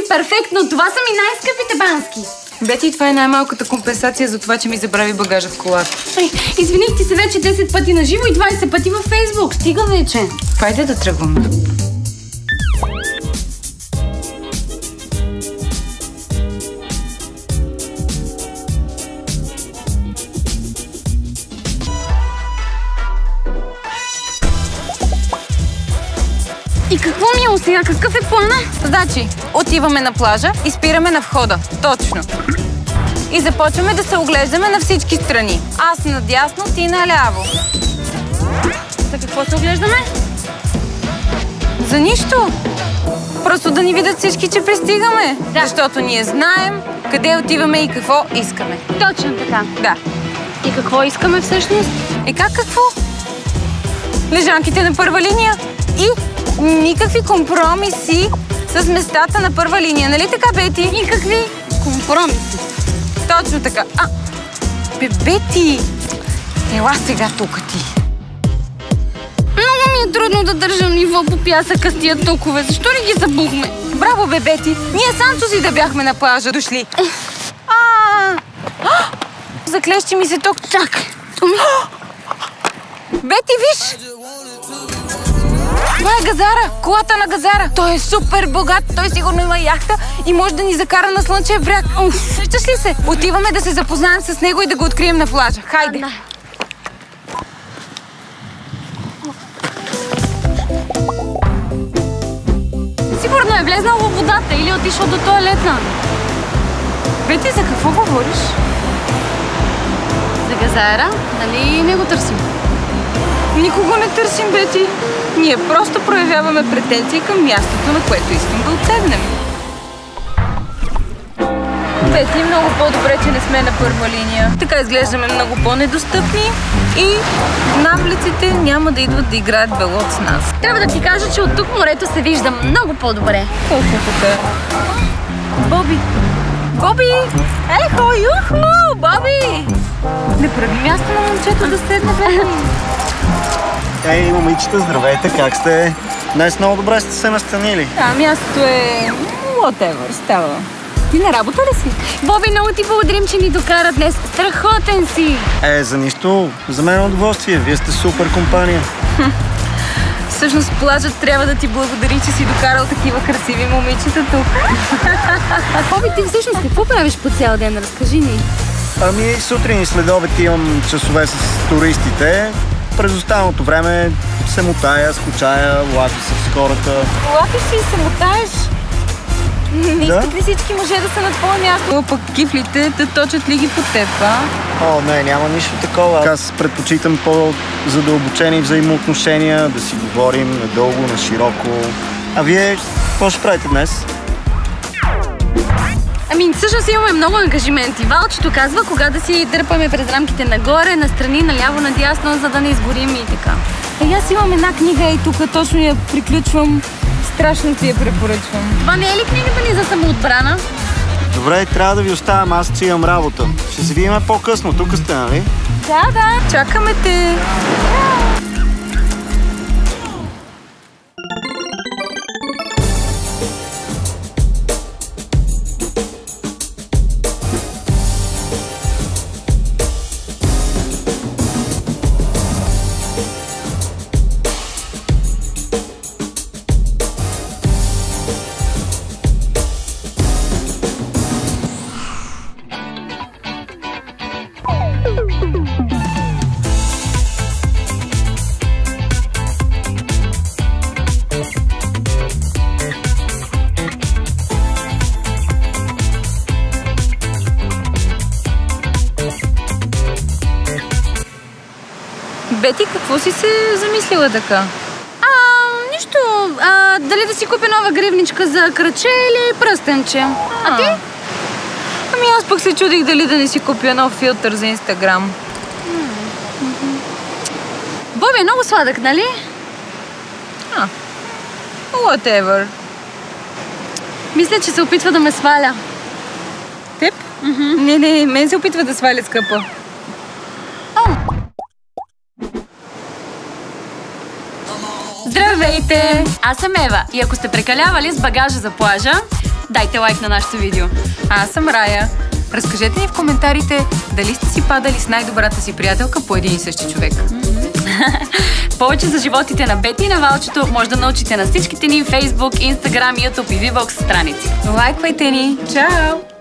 перфектно! Това са ми най-скъпите бански! Бети, това е най-малката компенсация за това, че ми забрави багажа в колата. Извиних ти се вече 10 пъти на живо и 20 пъти във Фейсбук. Стига вече. Хайде да тръгваме. И какво, Мило, сега? Какъв е плана? Значи, отиваме на плажа и спираме на входа. Точно. И започваме да се оглеждаме на всички страни. Аз надясно, ти наляво. За какво се оглеждаме? За нищо. Просто да ни видят всички, че пристигаме. Да. Защото ние знаем къде отиваме и какво искаме. Точно така. Да. И какво искаме всъщност? Как какво? Лежанките на първа линия и никакви компромиси с местата на първа линия. Нали така, Бети? Никакви компромиси. Точно така. Бети! Ела сега тук ти. Много ми е трудно да държам ниво по пясъка с тия токове. Защо ли ги забухме? Браво, Бети! Ние Санчо си да бяхме на плажа дошли. Заклещи ми се ток. Чакай. Бети, виж! Това е Газара, колата на Газара. Той е супер богат, той сигурно има яхта и може да ни закара на Слънчев бряг. Виждаш ли се? Отиваме да се запознаем с него и да го открием на плажа. Хайде! Сигурно е влезнал във водата или отишъл до тоалетна. Бети, за какво говориш? За Газара? Нали не го търсим? Никого не търсим, Бети. Ние просто проявяваме претенции към мястото, на което искам да отседнем. Бети, много по-добре, че не сме на първа линия. Така изглеждаме много по-недостъпни и навлиците няма да идват да играят белот с нас. Трябва да ти кажа, че от тук морето се вижда много по-добре. Точно така. Боби! Боби! Ехо, юху! Боби! Не прави място на момчето да седне, Бети. Ей, момичета, здравейте, как сте? Днес много добре сте се настанили. Мястото е... whatever, става. Ти на работа ли си? Боби, много ти благодарим, че ни докара днес. Страхотен си! За нищо. За мен е удоволствие. Вие сте супер компания. Всъщност плажът трябва да ти благодари, че си докарал такива красиви момичета тук. Боби, ти всъщност какво правиш по цял ден? Разкажи ни. Сутрин и следобед имам часове с туристите. През останалото време се мотая, скучая, лафи се с хората. Лафиш си и се мотаеш? Не искат ли всички мъже да са на твое място? Пък кифлите те точат ли ги по теб, Не, няма нищо такова. Аз предпочитам по-задълбочени взаимоотношения, да си говорим надълго, на широко. А вие какво ще правите днес? Всъщност имаме много ангажименти. Валчето казва кога да си дърпаме през рамките нагоре, настрани, наляво, надясно, за да не изгорим и така. Аз имам една книга и тук точно я приключвам. Страшно ти я препоръчвам. Това не е ли книгата ни за самоотбрана? Добре, трябва да ви оставям, аз си имам работа. Ще се видим по-късно, тук сте, нали? Да. Чакаме те. Бети, какво си се замислила така? Нищо. Дали да си купя нова гривничка за кръче или пръстенче? А ти? Аз пък се чудих дали да не си купя нов филтър за Инстаграм. Боби е много сладък, нали? Whatever. Мисля, че се опитва да ме сваля. Теб? Не, мен се опитва да сваля, скъпа. Здравейте! Аз съм Ева и ако сте прекалявали с багажа за плажа, дайте лайк на нашето видео. Аз съм Рая. Разкажете ни в коментарите дали сте си падали с най-добрата си приятелка по един и същи човек. Повече за животите на Бети и на Валчето може да научите на всичките ни Facebook, Instagram, YouTube и VBOX страници. Лайквайте ни! Чао!